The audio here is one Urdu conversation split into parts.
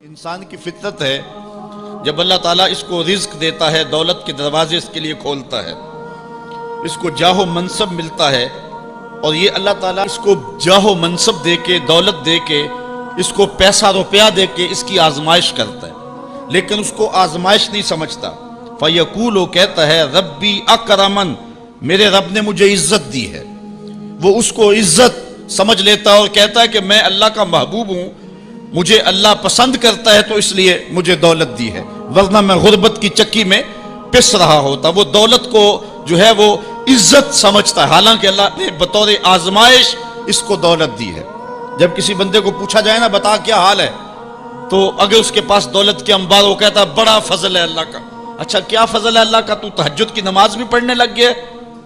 انسان کی فطرت ہے جب اللہ تعالیٰ اس کو رزق دیتا ہے، دولت کے دروازے اس کے لیے کھولتا ہے، اس کو جاہ و منصب ملتا ہے، اور یہ اللہ تعالیٰ اس کو جاہ و منصب دے کے، دولت دے کے، اس کو پیسہ روپیہ دے کے اس کی آزمائش کرتا ہے، لیکن اس کو آزمائش نہیں سمجھتا۔ فَيَقُولُ، وہ کہتا ہے ربی اکرمن، میرے رب نے مجھے عزت دی ہے، وہ اس کو عزت سمجھ لیتا اور کہتا ہے کہ میں اللہ کا محبوب ہوں، مجھے اللہ پسند کرتا ہے تو اس لیے مجھے دولت دی ہے، ورنہ میں غربت کی چکی میں پس رہا ہوتا۔ وہ دولت کو جو ہے وہ عزت سمجھتا ہے، حالانکہ اللہ نے بطور آزمائش اس کو دولت دی ہے۔ جب کسی بندے کو پوچھا جائے نا بتا کیا حال ہے، تو اگر اس کے پاس دولت کے انبار، وہ کہتا ہے بڑا فضل ہے اللہ کا۔ اچھا کیا فضل ہے اللہ کا؟ تو تہجد کی نماز بھی پڑھنے لگ گیا؟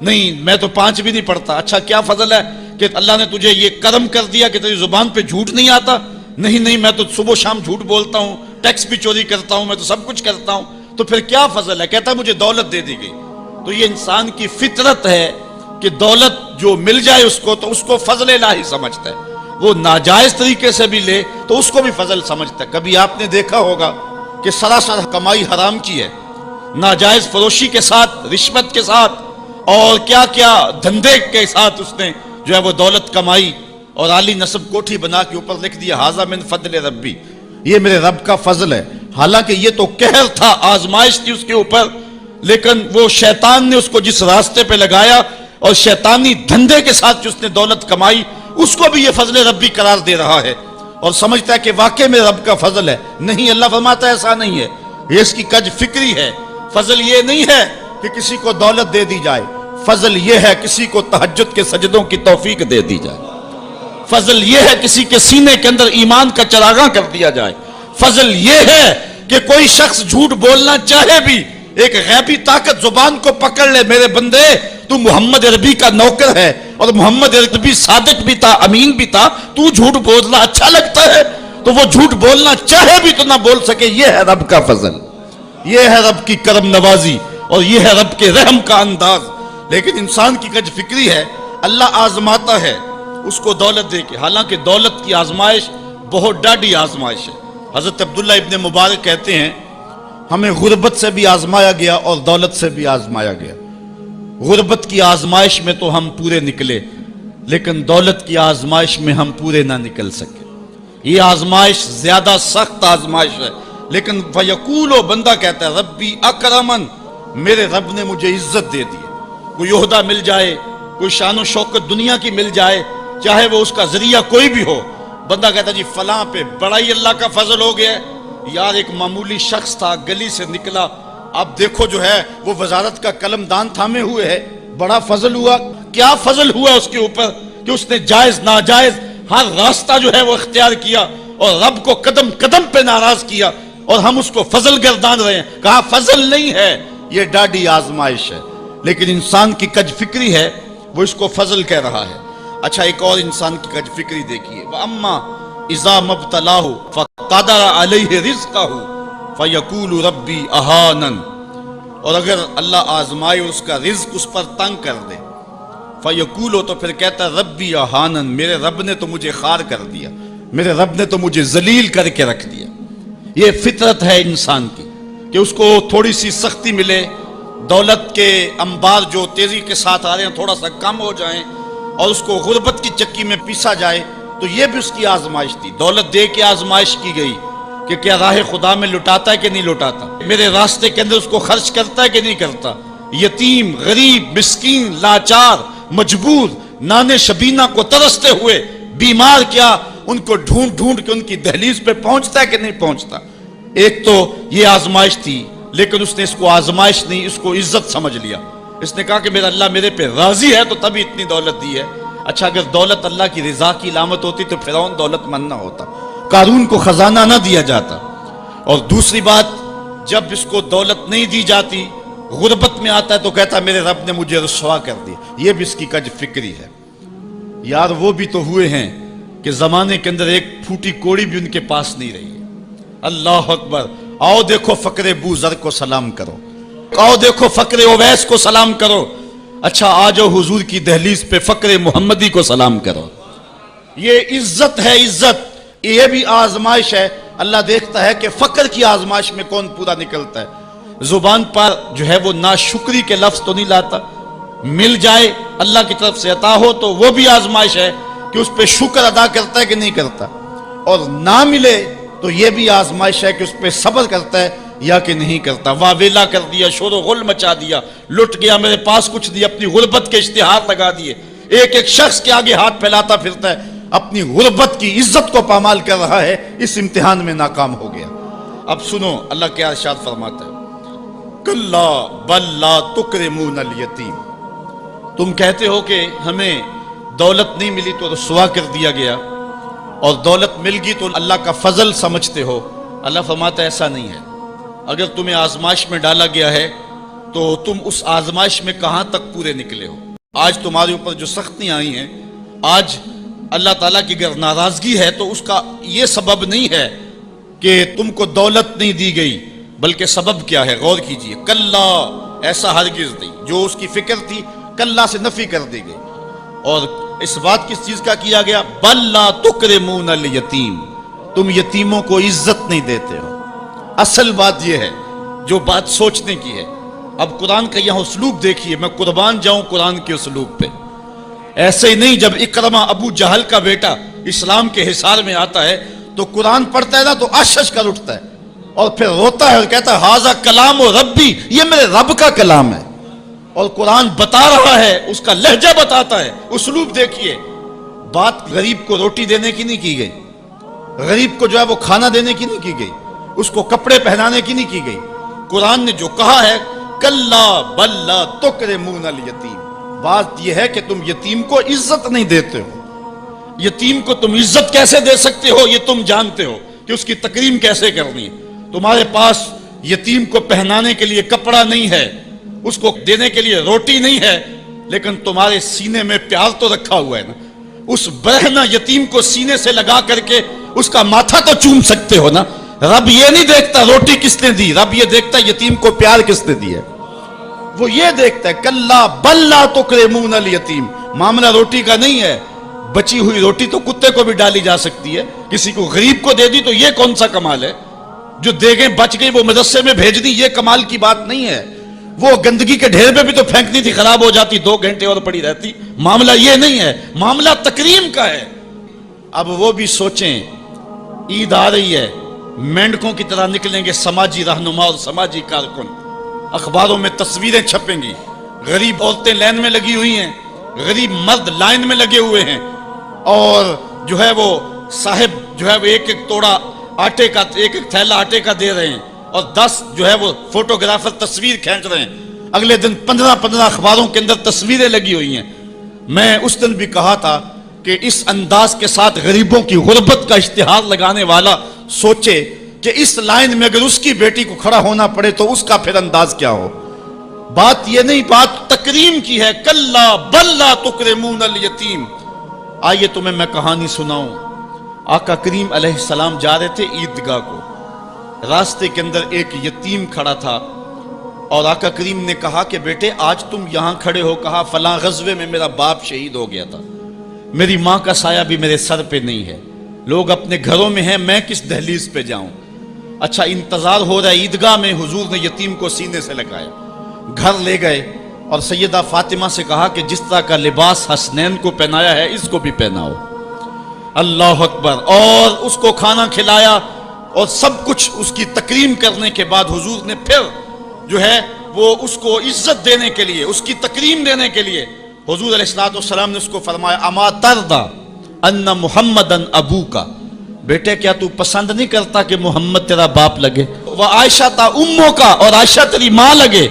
نہیں، میں تو 5 بھی نہیں پڑھتا۔ اچھا کیا فضل ہے کہ اللہ نے تجھے یہ کرم کر دیا کہ تیری زبان پہ جھوٹ نہیں آتا؟ نہیں، میں تو صبح شام جھوٹ بولتا ہوں، ٹیکس بھی چوری کرتا ہوں، میں تو سب کچھ کرتا ہوں۔ تو پھر کیا فضل ہے؟ کہتا ہے مجھے دولت دے دی گئی۔ تو یہ انسان کی فطرت ہے کہ دولت جو مل جائے اس کو فضل الہی سمجھتا ہے، وہ ناجائز طریقے سے بھی لے تو اس کو بھی فضل سمجھتا ہے۔ کبھی آپ نے دیکھا ہوگا کہ سراسر کمائی حرام کی ہے، ناجائز فروشی کے ساتھ، رشوت کے ساتھ، اور کیا کیا دھندے کے ساتھ اس نے جو ہے وہ دولت کمائی، اور عالی نصب کوٹھی بنا کے اوپر لکھ دیا ھذا من فضل ربی، یہ میرے رب کا فضل ہے۔ حالانکہ یہ تو قہر تھا، آزمائش تھی اس کے اوپر، لیکن وہ شیطان نے اس کو جس راستے پہ لگایا اور شیطانی دھندے کے ساتھ جو اس نے دولت کمائی، اس کو بھی یہ فضل ربی قرار دے رہا ہے اور سمجھتا ہے کہ واقعی میرے رب کا فضل ہے۔ نہیں، اللہ فرماتا ہے ایسا نہیں ہے، یہ اس کی کج فکری ہے۔ فضل یہ نہیں ہے کہ کسی کو دولت دے دی جائے، فضل یہ ہے کسی کو تہجد کے سجدوں کی توفیق دے دی جائے، فضل یہ ہے کسی کے سینے کے اندر ایمان کا چراغاں کر دیا جائے، فضل یہ ہے کہ کوئی شخص جھوٹ بولنا چاہے بھی ایک غیبی طاقت زبان کو پکڑ لے، میرے بندے تو محمد عربی کا نوکر ہے، اور محمد عربی صادق بھی تھا، امین بھی تھا، تو جھوٹ بولنا اچھا لگتا ہے، تو وہ جھوٹ بولنا چاہے بھی تو نہ بول سکے۔ یہ ہے رب کا فضل، یہ ہے رب کی کرم نوازی، اور یہ ہے رب کے رحم کا انداز۔ لیکن انسان کی کج فکری ہے، اللہ آزماتا ہے اس کو دولت دے کے، حالانکہ دولت کی آزمائش بہت ڈاڈی آزمائش ہے۔ حضرت عبداللہ ابن مبارک کہتے ہیں ہمیں غربت سے بھی آزمایا گیا اور دولت سے بھی آزمایا گیا۔ غربت کی آزمائش میں تو ہم پورے نکلے، لیکن دولت کی آزمائش میں ہم پورے نہ نکل سکے۔ یہ آزمائش زیادہ سخت آزمائش ہے، لیکن فیقول، بندہ کہتا ہے ربی اکرمن، میرے رب نے مجھے عزت دے دی ہے۔ کوئی عہدہ مل جائے، کوئی شان و شوکت دنیا کی مل جائے، چاہے وہ اس کا ذریعہ کوئی بھی ہو، بندہ کہتا جی فلاں پہ بڑا ہی اللہ کا فضل ہو گیا ہے۔ یار ایک معمولی شخص تھا، گلی سے نکلا، اب دیکھو جو ہے وہ وزارت کا قلم دان تھامے ہوئے ہے، بڑا فضل ہوا۔ کیا فضل ہوا اس کے اوپر کہ اس نے جائز ناجائز ہر راستہ جو ہے وہ اختیار کیا، اور رب کو قدم قدم پہ ناراض کیا، اور ہم اس کو فضل گردان رہے ہیں۔ کہا فضل نہیں ہے، یہ ڈاڈی آزمائش ہے۔ لیکن انسان کی کج فکری ہے، وہ اس کو فضل کہہ رہا ہے۔ اچھا ایک اور انسان کی کج فکری دیکھیے، وَأَمَّا إِذَا مَبْتَلَاهُ فَقَدَرَ عَلَيْهِ رِزْقَهُ فَيَقُولُ رَبِّي أَهَانَنِ، اور اگر اللہ آزمائے اس کا رزق اس پر تنگ کر دے، فَيَقُولُ، تو پھر کہتا ہے رَبِّي أَهَانَنِ، میرے رب نے تو مجھے خوار کر دیا، میرے رب نے تو مجھے ذلیل کر کے رکھ دیا۔ یہ فطرت ہے انسان کی کہ اس کو تھوڑی سی سختی ملے، دولت کے انبار جو تیزی کے ساتھ آ رہے ہیں تھوڑا سا کم ہو جائیں، اور اس کو غربت کی چکی میں پیسا جائے۔ تو یہ بھی اس کی آزمائش تھی، دولت دے کے آزمائش کی گئی کہ کیا راہ خدا میں لٹاتا ہے کہ نہیں لٹاتا، میرے راستے کے اندر اس کو خرچ کرتا ہے کہ نہیں کرتا۔ یتیم، غریب، مسکین، لاچار، مجبور، نانے شبینہ کو ترستے ہوئے، بیمار، کیا ان کو ڈھونڈ ڈھونڈ کے ان کی دہلیز پہ پہنچتا ہے کہ نہیں پہنچتا۔ ایک تو یہ آزمائش تھی، لیکن اس نے اس کو آزمائش نہیں، اس کو عزت سمجھ لیا۔ اس نے کہا کہ میرا اللہ میرے پہ راضی ہے تو تبھی اتنی دولت دی ہے۔ اچھا اگر دولت اللہ کی رضا کی علامت ہوتی تو فرعون دولت مند نہ ہوتا، قارون کو خزانہ نہ دیا جاتا۔ اور دوسری بات، جب اس کو دولت نہیں دی جاتی، غربت میں آتا ہے تو کہتا ہے میرے رب نے مجھے رسوا کر دیا۔ یہ بھی اس کی کج فکری ہے۔ یار وہ بھی تو ہوئے ہیں کہ زمانے کے اندر ایک پھوٹی کوڑی بھی ان کے پاس نہیں رہی ہے۔ اللہ اکبر، آؤ دیکھو فقر بو ذر کو سلام کرو، آؤ دیکھو فقر اویس کو سلام کرو، اچھا آ جاؤ حضور کی دہلیز پہ فقر محمدی کو سلام کرو۔ یہ عزت ہے، عزت، یہ بھی آزمائش ہے۔ اللہ دیکھتا ہے کہ فقر کی آزمائش میں کون پورا نکلتا ہے. زبان پر جو ہے وہ ناشکری کے لفظ تو نہیں لاتا. مل جائے اللہ کی طرف سے عطا ہو تو وہ بھی آزمائش ہے کہ اس پہ شکر ادا کرتا ہے کہ نہیں کرتا, اور نہ ملے تو یہ بھی آزمائش ہے کہ اس پہ صبر کرتا ہے یا کہ نہیں کرتا. واہ ویلا کر دیا, شور و غل مچا دیا, لٹ گیا, میرے پاس کچھ نہیں, اپنی غربت کے اشتہار لگا دیے. ایک ایک شخص کے آگے ہاتھ پھیلاتا پھرتا ہے, اپنی غربت کی عزت کو پامال کر رہا ہے, اس امتحان میں ناکام ہو گیا. اب سنو اللہ کیا ارشاد فرماتا ہے, کلا بل لا تکرمون الیتیم. تم کہتے ہو کہ ہمیں دولت نہیں ملی تو رسوا کر دیا گیا, اور دولت مل گئی تو اللہ کا فضل سمجھتے ہو. اللہ فرماتا ہے ایسا نہیں ہے. اگر تمہیں آزمائش میں ڈالا گیا ہے تو تم اس آزمائش میں کہاں تک پورے نکلے ہو. آج تمہارے اوپر جو سختیاں آئی ہیں, آج اللہ تعالیٰ کی اگر ناراضگی ہے تو اس کا یہ سبب نہیں ہے کہ تم کو دولت نہیں دی گئی, بلکہ سبب کیا ہے غور کیجئے. کلا, ایسا ہرگز نہیں. جو اس کی فکر تھی کلا سے نفی کر دی گئی, اور اس بات کس چیز کا کیا گیا, بل لا تکرمون الیتیم, تم یتیموں کو عزت نہیں دیتے ہو. اصل بات یہ ہے جو بات سوچنے کی ہے. اب قرآن کا یہاں اسلوب دیکھیے, میں قربان جاؤں قرآن کے اسلوب پہ. ایسے ہی نہیں, جب اکرمہ ابو جہل کا بیٹا اسلام کے حصار میں آتا ہے تو قرآن پڑھتا ہے نا تو اشش کر اٹھتا ہے اور پھر روتا ہے اور کہتا ہے ہاذا کلام و ربی, یہ میرے رب کا کلام ہے. اور قرآن بتا رہا ہے, اس کا لہجہ بتاتا ہے. اسلوب دیکھیے, بات غریب کو روٹی دینے کی نہیں کی گئی, غریب کو جو ہے وہ کھانا دینے کی نہیں کی گئی, اس کو کپڑے پہنانے کی نہیں کی گئی. قرآن نے جو کہا ہے کلا بل لا تکرمون الیتیم, بات یہ ہے کہ تم یتیم کو عزت نہیں دیتے ہو. یتیم کو تم عزت کیسے دے سکتے ہو یہ تم جانتے ہو کہ اس کی تکریم کیسے کرنی ہے. تمہارے پاس یتیم کو پہنانے کے لیے کپڑا نہیں ہے, اس کو دینے کے لیے روٹی نہیں ہے, لیکن تمہارے سینے میں پیار تو رکھا ہوا ہے نا. اس برہنہ یتیم کو سینے سے لگا کر کے اس کا ماتھا تو چوم سکتے ہو نا. رب یہ نہیں دیکھتا روٹی کس نے دی, رب یہ دیکھتا یتیم کو پیار کس نے دیا. وہ یہ دیکھتا ہے کلا بل لا تکرمون الیتیم, معاملہ روٹی کا نہیں ہے. بچی ہوئی روٹی تو کتے کو بھی ڈالی جا سکتی ہے, کسی کو غریب کو دے دی تو یہ کون سا کمال ہے. جو دیگیں بچ گئی وہ مدرسے میں بھیج دی, یہ کمال کی بات نہیں ہے. وہ گندگی کے ڈھیر پہ بھی تو پھینکنی تھی, خراب ہو جاتی, 2 گھنٹے اور پڑی رہتی. معاملہ یہ نہیں ہے, معاملہ تکریم کا ہے. اب وہ بھی سوچیں, عید آ رہی ہے, مینڈکوں کی طرح نکلیں گے سماجی رہنما اور سماجی کارکن, اخباروں میں تصویریں چھپیں گی, غریب عورتیں لائن میں لگی ہوئی ہیں, غریب مرد لائن میں لگے ہوئے ہیں, اور جو ہے وہ صاحب جو ہے وہ ایک ایک توڑا آٹے کا, ایک ایک تھیلا آٹے کا دے رہے ہیں, اور 10 جو ہے وہ فوٹوگرافر تصویر کھینچ رہے ہیں. اگلے دن 15 اخباروں کے اندر تصویریں لگی ہوئی ہیں. میں اس دن بھی کہا تھا کہ اس انداز کے ساتھ غریبوں کی غربت کا اشتہار لگانے والا سوچے کہ اس لائن میں اگر اس کی بیٹی کو کھڑا ہونا پڑے تو اس کا پھر انداز کیا ہو. بات یہ نہیں, بات تکریم کی ہے. کلا بل لا تکرمون الیتیم. آئیے تمہیں میں کہانی سناؤں. آقا کریم علیہ السلام جا رہے تھے عیدگاہ کو, راستے کے اندر ایک یتیم کھڑا تھا, اور آقا کریم نے کہا کہ بیٹے آج تم یہاں کھڑے ہو. کہا فلاں غزوے میں میرا باپ شہید ہو گیا تھا, میری ماں کا سایہ بھی میرے سر پہ نہیں ہے, لوگ اپنے گھروں میں ہیں, میں کس دہلیز پہ جاؤں. اچھا انتظار ہو رہا ہے عیدگاہ میں. حضور نے یتیم کو سینے سے لگایا, گھر لے گئے, اور سیدہ فاطمہ سے کہا کہ جس طرح کا لباس حسنین کو پہنایا ہے اس کو بھی پہناؤ. اللہ اکبر. اور اس کو کھانا کھلایا, اور سب کچھ اس کی تکریم کرنے کے بعد حضور نے پھر جو ہے وہ اس کو عزت دینے کے لیے, اس کی تکریم دینے کے لیے حضور علیہ السلام نے اس کو فرمایا اما ترضى ان محمدن ابوکا, بیٹے کیا تو پسند نہیں کرتا کہ محمد تیرا باپ لگے, وہ عائشہ تا امو کا, اور عائشہ تیری ماں لگے,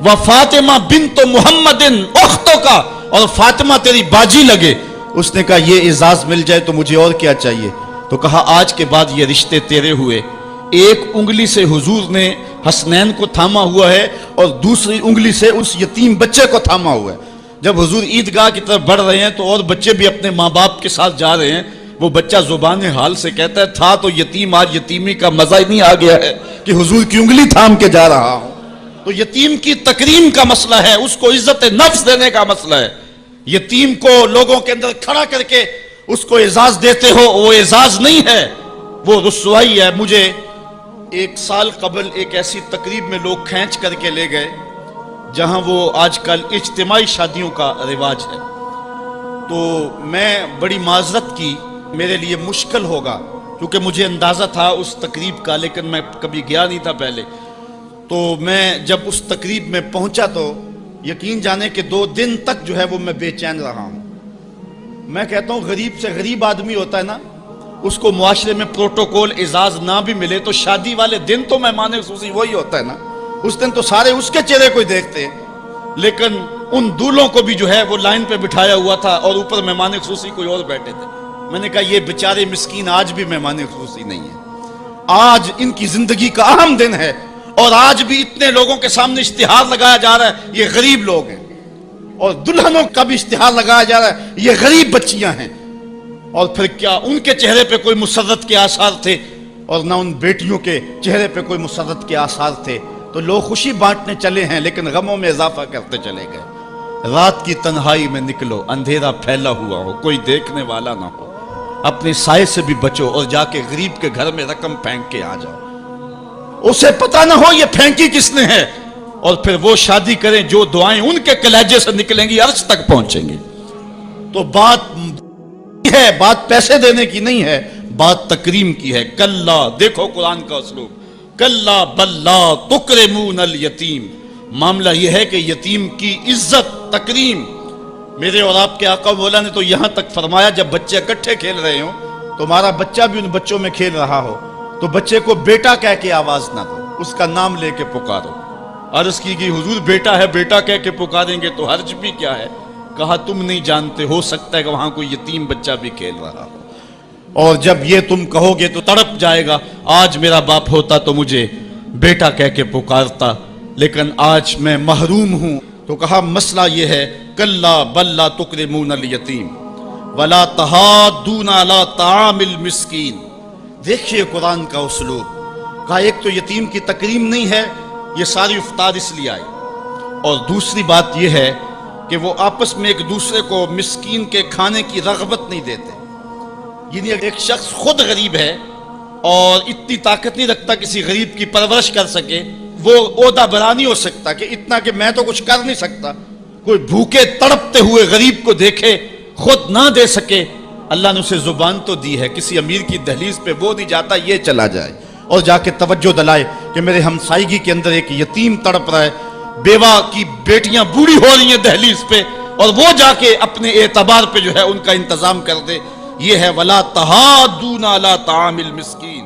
وہ فاطمہ بنت محمد اختوں کا, اور فاطمہ تیری باجی لگے. اس نے کہا یہ اعزاز مل جائے تو مجھے اور کیا چاہیے. تو کہا آج کے بعد یہ رشتے تیرے ہوئے. ایک انگلی سے حضور نے حسنین کو تھاما ہوا ہے, اور دوسری انگلی سے اس یتیم بچے کو تھاما ہوا ہے. جب حضور عیدگاہ کی طرف بڑھ رہے ہیں تو اور بچے بھی اپنے ماں باپ کے ساتھ جا رہے ہیں. وہ بچہ زبان حال سے کہتا ہے تھا تو یتیم, آج یتیمی کا مزہ ہی نہیں آ گیا ہے کہ حضور کی انگلی تھام کے جا رہا ہوں. تو یتیم کی تکریم کا مسئلہ ہے, اس کو عزت نفس دینے کا مسئلہ ہے. یتیم کو لوگوں کے اندر کھڑا کر کے اس کو اعزاز دیتے ہو, وہ اعزاز نہیں ہے. وہ رسوائی ہے۔ مجھے 1 سال قبل ایک ایسی تقریب میں لوگ کھینچ کر کے لے گئے جہاں وہ آج کل اجتماعی شادیوں کا رواج ہے، تو میں بڑی معذرت کی، میرے لیے مشکل ہوگا کیونکہ مجھے اندازہ تھا اس تقریب کا، لیکن میں کبھی گیا نہیں تھا پہلے۔ تو میں جب اس تقریب میں پہنچا تو یقین جانے کہ 2 دن تک جو ہے وہ میں بے چین رہا ہوں۔ میں کہتا ہوں غریب سے غریب آدمی ہوتا ہے نا، اس کو معاشرے میں پروٹوکول اعزاز نہ بھی ملے تو شادی والے دن تو مہمان خصوصی وہی ہوتا ہے نا، اس دن تو سارے اس کے چہرے کو ہی دیکھتے ہیں۔ لیکن ان دولوں کو بھی جو ہے وہ لائن پہ بٹھایا ہوا تھا اور اوپر مہمان خصوصی کوئی اور بیٹھے تھے۔ میں نے کہا یہ بیچارے مسکین آج بھی مہمان خصوصی نہیں ہیں، آج ان کی زندگی کا اہم دن ہے اور آج بھی اتنے لوگوں کے سامنے اشتہار لگایا جا رہا ہے یہ غریب لوگ ہیں، اور دلہنوں کا بھی اشتہار لگایا جا رہا ہے یہ غریب بچیاں ہیں۔ اور پھر کیا ان کے چہرے پہ کوئی مسرت کے آثار تھے اور نہ ان بیٹیوں کے چہرے پہ کوئی مسرت کے آثار تھے؟ تو لوگ خوشی بانٹنے چلے ہیں لیکن غموں میں اضافہ کرتے چلے گئے۔ رات کی تنہائی میں نکلو، اندھیرا پھیلا ہوا ہو، کوئی دیکھنے والا نہ ہو، اپنے سائے سے بھی بچو اور جا کے غریب کے گھر میں رقم پھینک کے آ جاؤ، اسے پتہ نہ ہو یہ پھینکی کس نے ہے، اور پھر وہ شادی کریں جو دعائیں ان کے کلیجے سے نکلیں گی عرش تک پہنچیں گی۔ تو بات پیسے دینے کی نہیں ہے، بات تکریم کی ہے۔ کلا، دیکھو قرآن کا اسلوب، کلا بل لا تکرمون الیتیم، معاملہ یہ ہے کہ یتیم کی عزت، تکریم۔ میرے اور آپ کے آقا مولا نے تو یہاں تک فرمایا جب بچے اکٹھے کھیل رہے ہوں، تمہارا بچہ بھی ان بچوں میں کھیل رہا ہو تو بچے کو بیٹا کہہ کے آواز نہ دو، اس کا نام لے کے پکارو۔ عرض کی گئی حضور بیٹا ہے، بیٹا کہہ کے پکاریں گے تو حرج بھی کیا ہے؟ کہا تم نہیں جانتے، ہو سکتا ہے کہ وہاں کوئی یتیم بچہ بھی کھیل رہا ہو، اور جب یہ تم کہو گے تو تڑپ جائے گا، آج میرا باپ ہوتا تو مجھے بیٹا کہہ کے پکارتا، لیکن آج میں محروم ہوں۔ تو کہا مسئلہ یہ ہے، کلا بل لا تکرمون الیتیم ولا تحاضون علی طعام المسکین۔ دیکھیے قرآن کا اسلوب، کہا ایک تو یتیم کی تکریم نہیں ہے، یہ ساری افطار اس لیے آئی، اور دوسری بات یہ ہے کہ وہ آپس میں ایک دوسرے کو مسکین کے کھانے کی رغبت نہیں دیتے۔ یعنی ایک شخص خود غریب ہے اور اتنی طاقت نہیں رکھتا کسی غریب کی پرورش کر سکے، وہ عہدہ برا نہیں ہو سکتا کہ اتنا کہ میں تو کچھ کر نہیں سکتا، کوئی بھوکے تڑپتے ہوئے غریب کو دیکھے خود نہ دے سکے۔ اللہ نے اسے زبان تو دی ہے، کسی امیر کی دہلیز پہ وہ نہیں جاتا یہ چلا جائے اور جا کے توجہ دلائے کہ میرے ہمسائیگی کے اندر ایک یتیم تڑپ رہا ہے، بیوہ کی بیٹیاں بوڑھی ہو رہی ہیں دہلیز پہ، اور وہ جا کے اپنے اعتبار پہ جو ہے ان کا انتظام کر دے۔ یہ ہے وَلَا تَحَاضُّونَ عَلَىٰ طَعَامِ الْمِسْكِينِ۔